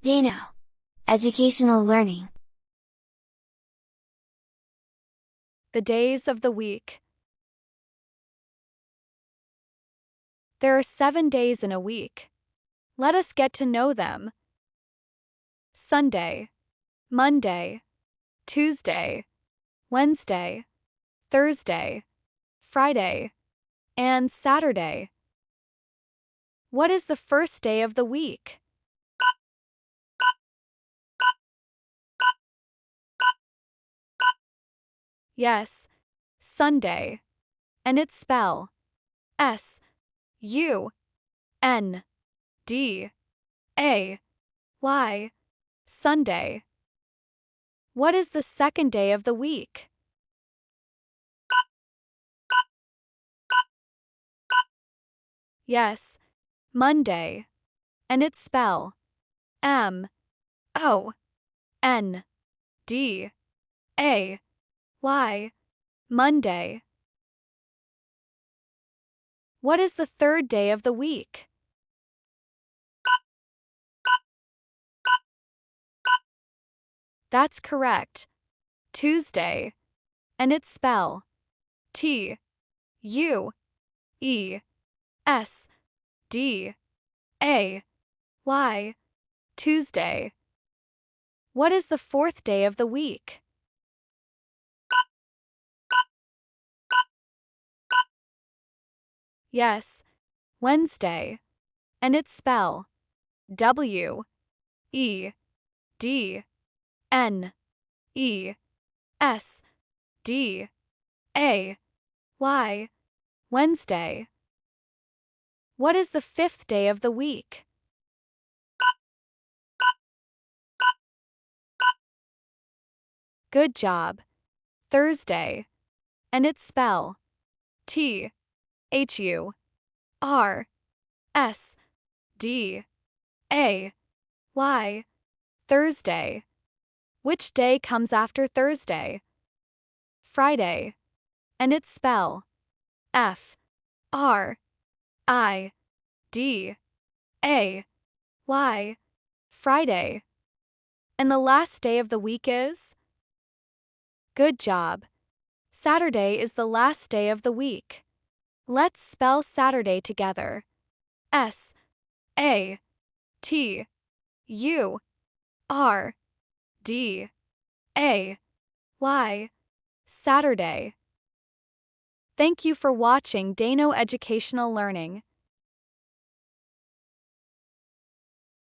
DAYNO. Educational Learning. The days of the week. There are 7 days in a week. Let us get to know them. Sunday, Monday, Tuesday, Wednesday, Thursday, Friday, and Saturday. What is the first day of the week? Yes, Sunday. And its spell S-U-N-D-A-Y, Sunday. What is the second day of the week? Yes, Monday. And its spell M-O-N-D-A-Y, Monday. What is the third day of the week? That's correct. Tuesday. And its spell T-U-E-S-D-A-Y, Tuesday. What is the fourth day of the week? Yes, Wednesday. And its spell W-E-D-N-E-S-D-A-Y, Wednesday. What is the fifth day of the week? Good job. Thursday. And its spell T-H-U-R-S-D-A-Y, Thursday. Which day comes after Thursday? Friday. And its spell F-R-I-D-A-Y, Friday. And the last day of the week is? Good job. Saturday is the last day of the week. Let's spell Saturday together. S-A-T-U-R-D-A-Y, Saturday. Thank you for watching DAYNO Educational Learning.